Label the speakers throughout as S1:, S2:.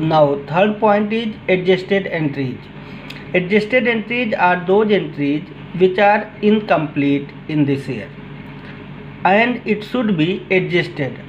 S1: Now, third point is adjusted entries. Adjusted entries are those entries which are incomplete in this year and it should be adjusted.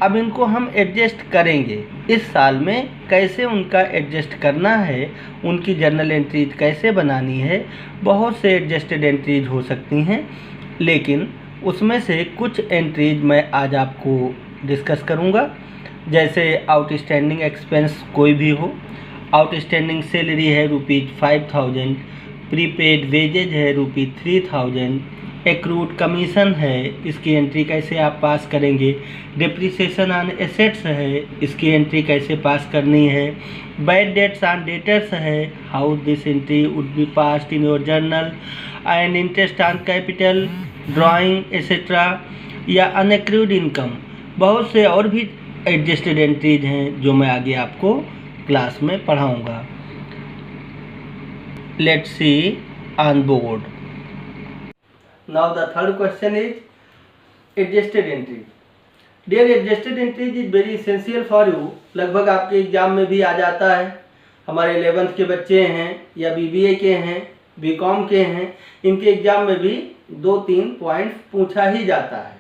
S1: अब इनको हम adjust करेंगे इस साल में, कैसे उनका एडजस्ट करना है, उनकी जर्नल एंट्रीज कैसे बनानी है। बहुत से एडजस्टेड एंट्रीज हो सकती हैं, लेकिन उसमें से कुछ एंट्रीज मैं आज आपको डिस्कस करूंगा। जैसे आउटस्टैंडिंग एक्सपेंस कोई भी हो, आउटस्टैंडिंग सैलरी है ₹5000, प्रीपेड वेजेज है ₹3000, एक्रूड कमीशन है, इसकी एंट्री कैसे आप पास करेंगे। डिप्रिसिएशन ऑन एसेट्स है, इसकी एंट्री कैसे पास करनी है। बैड डेट्स ऑन डेटर्स है, how this entry would be passed in your journal. And interest on capital, drawing etcetera या अनएक्रूड इनकम। बहुत से और भी एडजस्टेड एंट्रीज हैं जो मैं आगे आपको क्लास में पढ़ाऊँगा। Let's see on board. Now the third question is adjusted entry. Dear, adjusted entry is very essential for you. लगभग आपके एग्जाम में भी आ जाता है। हमारे 11th के बच्चे हैं या BBA के हैं, BCom के हैं, इनके एग्जाम में भी 2-3 पॉइंट्स पूछा ही जाता है।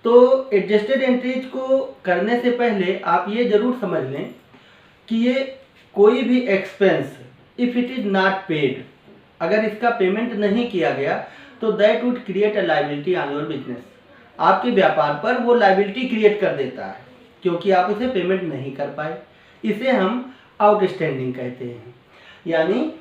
S1: तो एडजस्टेड एंट्रीज को करने से पहले आप ये जरूर समझ लें कि ये कोई भी expense if it is not paid, अगर इसका पेमेंट नहीं किया गया तो that would create a liability on your business. आपके व्यापार पर वो लायबिलिटी क्रिएट कर देता है क्योंकि आप उसे पेमेंट नहीं कर पाए। इसे हम आउटस्टैंडिंग कहते हैं। यानी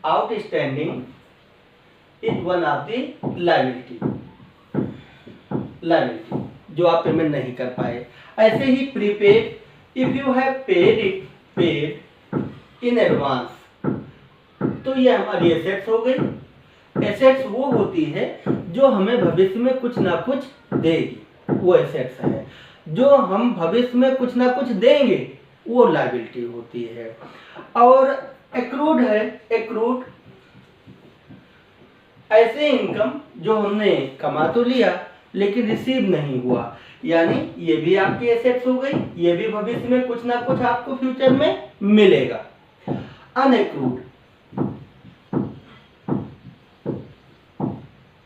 S1: outstanding is one of the liability जो आप पेमेंट नहीं कर पाए। ऐसे ही prepaid, if you have paid in advance, तो ये हमारी एसेट्स हो गई। एसेट्स वो होती है जो हमें भविष्य में कुछ ना कुछ देगी, वो एसेट्स है। जो हम भविष्य में कुछ ना कुछ देंगे वो लायबिलिटी होती है। और एक्रूड है, एक्रूड ऐसे इनकम जो हमने कमा तो लिया लेकिन रिसीव नहीं हुआ, यानी ये भी आपकी एसेट्स हो गई, ये भी भविष्य में कुछ ना कुछ आपको फ्यूचर में मिलेगा। अनएक्रूड,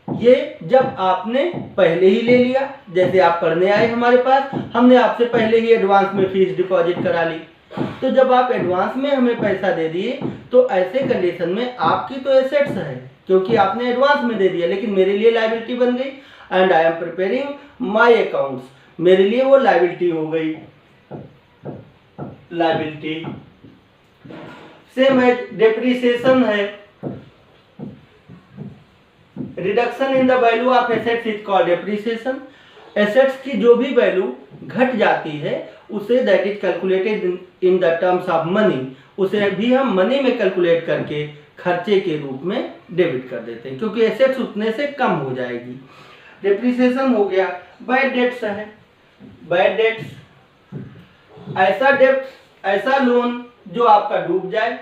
S1: ये जब आपने पहले ही ले लिया, जैसे आप पढ़ने आए हमारे पास, हमने आपसे पहले ही एडवांस में फीस डिपॉजिट करा ली, तो जब आप एडवांस में हमें पैसा दे दिए तो ऐसे कंडीशन में आपकी तो एसेट्स है क्योंकि आपने एडवांस में दे दिया, लेकिन मेरे लिए लायबिलिटी बन गई। And I am preparing my accounts, मेरे लिए वो लायबिलिटी हो गई। लायबिलिटी सेम है, डेप्रिसिएशन है, reduction in the value of assets is called depreciation. Assets की जो भी वैल्यू घट जाती है उसे that is calculated in the terms of money, उसे भी हम मनी में कैलकुलेट करके खर्चे के रूप में डेबिट कर देते हैं क्योंकि एसेट्स उतने से कम हो जाएगी। डेप्रिसिएशन हो गया। बैड डेट्स है, बैड डेट्स ऐसा डेप्ट, ऐसा लोन जो आपका डूब जाए,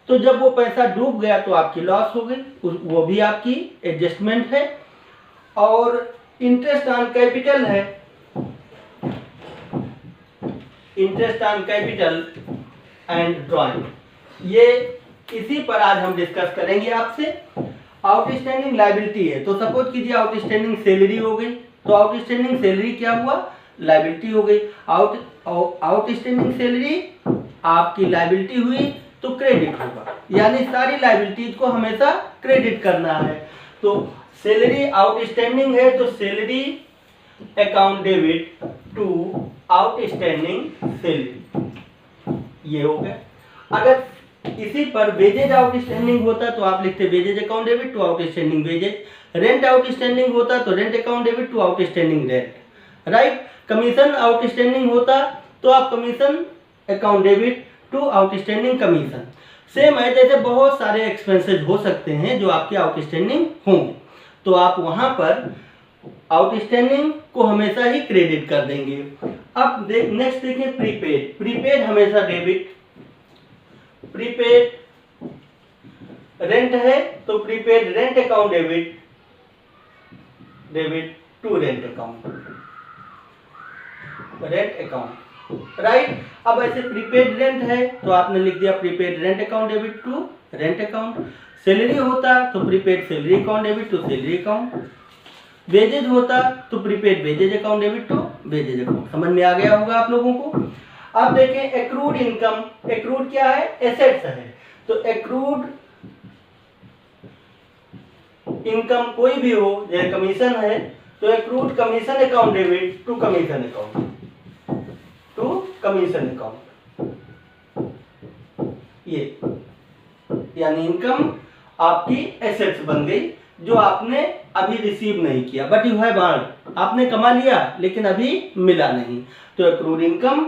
S1: तो जब वो पैसा डूब गया तो आपकी लॉस हो गई, वो भी आपकी एडजस्टमेंट है। और इंटरेस्ट ऑन कैपिटल है, interest on capital and drawing, ये इसी पर आज हम डिस्कस करेंगे आपसे। आउटस्टैंडिंग लायबिलिटी है, तो सपोज कीजिए आउटस्टैंडिंग सैलरी हो गई, तो आउटस्टैंडिंग सैलरी क्या हुआ, लायबिलिटी हो गई। आउटस्टैंडिंग सैलरी आपकी लायबिलिटी हुई तो क्रेडिट होगा, यानी सारी लायबिलिटीज को हमेशा क्रेडिट करना है। तो सैलरी आउटस्टैंडिंग है तो salary account debit to outstanding salary, ये हो गया। अगर इसी पर वेजेज आउटस्टैंडिंग होता तो आप लिखते wages account debit to outstanding wages. Rent outstanding होता तो rent account debit to outstanding rent, right. Commission outstanding होता तो आप commission account debit to outstanding commission. Same है, जैसे बहुत सारे एक्सपेंसेस हो सकते हैं जो आपके आउटस्टैंडिंग होंगे, तो आप वहां पर आउटस्टैंडिंग को हमेशा ही क्रेडिट कर देंगे। अब नेक्स्ट देखिए प्रीपेड। प्रीपेड हमेशा डेबिट, प्रीपेड रेंट है तो prepaid rent account debit to rent account. Rent account, right. अब ऐसे प्रीपेड रेंट है तो आपने लिख दिया prepaid rent account debit to rent account. Salary होता तो prepaid salary account debit to salary account. Wages होता तो prepaid wages account debit to wages account. समझ में आ गया होगा आप लोगों को। अब देखें एक्रूड इनकम, एक्रूड क्या है, एसेट्स है। तो एक्रूड इनकम कोई भी हो, जैसे कमीशन है तो accrued commission account debit to commission account, to commission account. ये यानी इनकम आपकी एसेट्स बन गई जो आपने अभी रिसीव नहीं किया, बट यू हैव अर्न्ड, आपने कमा लिया लेकिन अभी मिला नहीं। तो accrued income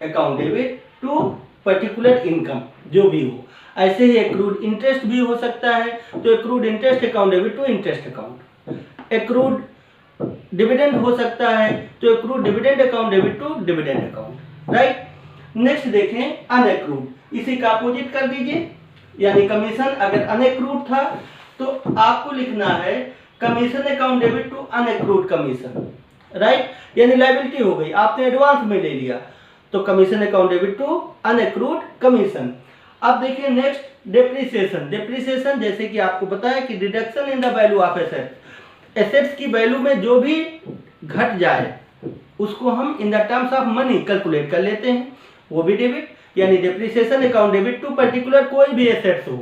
S1: account debit to particular income जो भी हो। ऐसे ही एक्रूड इंटरेस्ट भी हो सकता है, तो accrued interest account debit to interest account. Accrued dividend हो सकता है तो accrued dividend account debit to dividend account, right. Next देखें अनएक्रूड, इसी का अपोजिट कर दीजिए। यानी कमीशन अगर अनएक्रूड था तो आपको लिखना है commission account debit to unaccrued commission, right. यानी लायबिलिटी हो गई, आपने एडवांस में ले लिया तो commission account debit to unaccrued commission. अब देखिए नेक्स्ट डेप्रिसिएशन। डेप्रिसिएशन जैसे कि आपको पता है कि deduction in the value of asset, assets की वैल्यू में जो भी घट जाए उसको हम in the terms of money calculate कर लेते हैं, वो भी डेबिट। यानी depreciation account debit to particular कोई भी एसेट्स हो,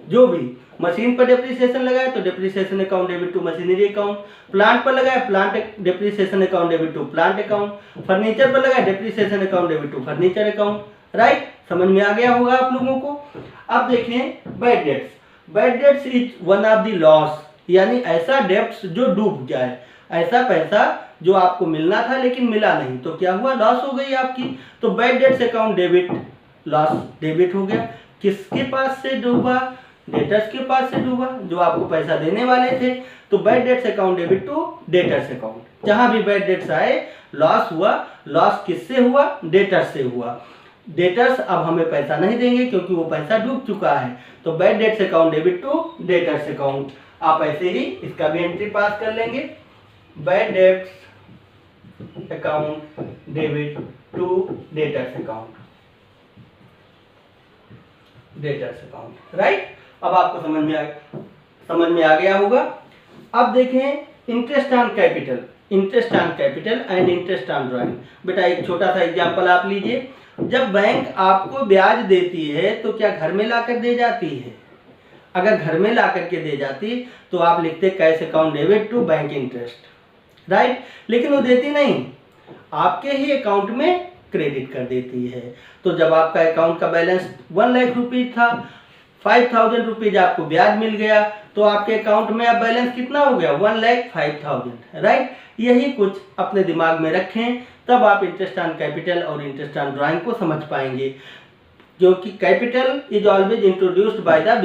S1: जो भी मशीन पर डेप्रिसिएशन लगाए तो depreciation account debit to machinery account, plant पर लगाए plant depreciation account debit to plant account, furniture पर लगाए depreciation account debit to furniture account, right. समझ में आ गया होगा आप लोगों को। अब देखें bad debts. Bad debts is one of the loss, यानी ऐसा डेब्ट्स जो डूब जाए, ऐसा पैसा जो आपको मिलना था लेकिन मिला नहीं, तो क्या हुआ, लॉस हो गई आपकी। तो bad debts account debit, loss debit हो गया। किसके पास से डूबा, डेटर्स के पास से डूबा जो आपको पैसा देने वाले थे। तो bad debts account debit to debtors account. जहां भी बैड डेट्स आए लॉस हुआ, लॉस किससे हुआ, डेटर्स से हुआ। डेटर्स अब हमें पैसा नहीं देंगे क्योंकि वो पैसा डूब चुका है, तो bad debts account debit to debtors account. आप ऐसे ही इसका भी एंट्री पास कर लेंगे, bad debts account debit to debtors account, debtors account, right. अब आपको समझ में आ गया होगा। अब देखें interest on capital, interest on capital and interest on drawing. बेटा एक छोटा सा एग्जांपल आप लीजिए। जब बैंक आपको ब्याज देती है तो क्या घर में लाकर दे जाती है? अगर घर में ला करके दे जाती तो आप लिखते cash account debit to bank interest, right. लेकिन वो देती नहीं, आपके ही अकाउंट में क्रेडिट कर देती है। तो जब आपका अकाउंट का बैलेंस 1 लाख रुपीज था, 5,000 रुपीज आपको ब्याज मिल गया, तो आपके अकाउंट में अब बैलेंस कितना हो गया, 1,05,000, राइट। यही कुछ अपने दिमाग में रखें, तब आप इंटरेस्ट ऑन कैपिटल और इंटरेस्ट ऑन ड्राइंग को समझ पाएंगे। क्योंकि capital is always introduced by the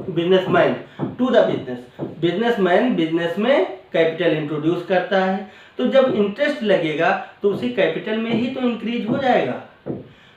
S1: businessman to the business. Businessman business में कैपिटल इंट्रोड्यूस करता है, तो जब इंटरेस्ट लगेगा तो उसी कैपिटल में ही तो इंक्रीज हो जाएगा।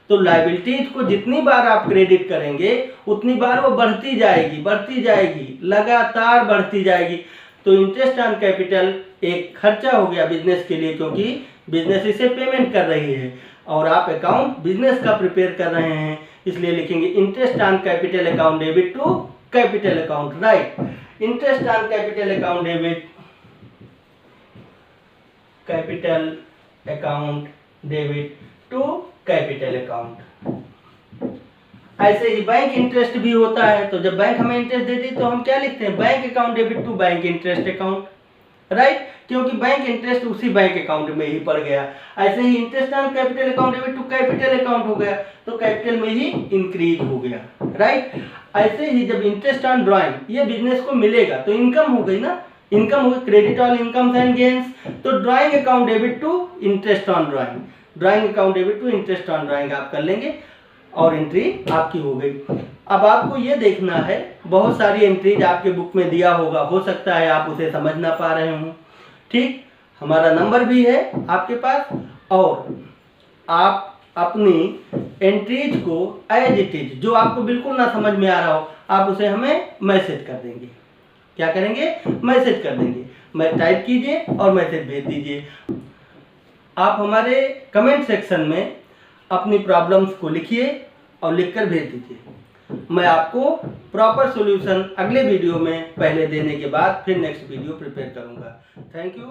S1: तो लायबिलिटीज को जितनी बार आप क्रेडिट करेंगे उतनी बार वो बढ़ती जाएगी, लगातार बढ़ती जाएगी। तो इंटरेस्ट ऑन कैपिटल एक खर्चा हो गया बिजनेस के लिए, क्योंकि बिजनेस इसे पेमेंट कर रही है और आप अकाउंट बिजनेस का प्रिपेयर कर रहे हैं, इसलिए लिखेंगे interest on capital account debit to capital account, right. Interest on capital account debit capital account debit to capital account. ऐसे ही बैंक इंटरेस्ट भी होता है, तो जब बैंक हमें इंटरेस्ट देती है तो हम क्या लिखते हैं, bank account debit to bank interest account, right. क्योंकि बैंक इंटरेस्ट उसी बैंक अकाउंट में ही पड़ गया। ऐसे ही interest on capital account debit to capital account हो गया, तो कैपिटल में ही इंक्रीज हो गया, राइट। ऐसे ही जब इंटरेस्ट ऑन ड्राइंग ये बिजनेस को मिलेगा तो इनकम हो गई ना, इनकम हो गई, credit on incomes and gains. तो drawing account debit to interest on drawing, drawing account debit to interest on drawing आप कर लेंगे और एंट्री आपकी हो गई। अब आपको ये देखना है, बहुत सारी एंट्रीज आपके बुक में दिया होगा, हो सकता है आप उसे समझ ना पा रहे हो, ठीक। हमारा नंबर भी है आपके पास, और आप अपनी एंट्रीज को एज इट इज, जो आपको बिल्कुल ना समझ में आ रहा हो, आप उसे हमें मैसेज कर देंगे। क्या करेंगे, मैसेज कर देंगे। मैं टाइप कीजिए और मैसेज भेज दीजिए। आप हमारे कमेंट सेक्शन में अपनी प्रॉब्लम्स को लिखिए और लिखकर भेज दीजिए। मैं आपको प्रॉपर सॉल्यूशन अगले वीडियो में पहले देने के बाद फिर नेक्स्ट वीडियो प्रिपेयर करूंगा। Thank you.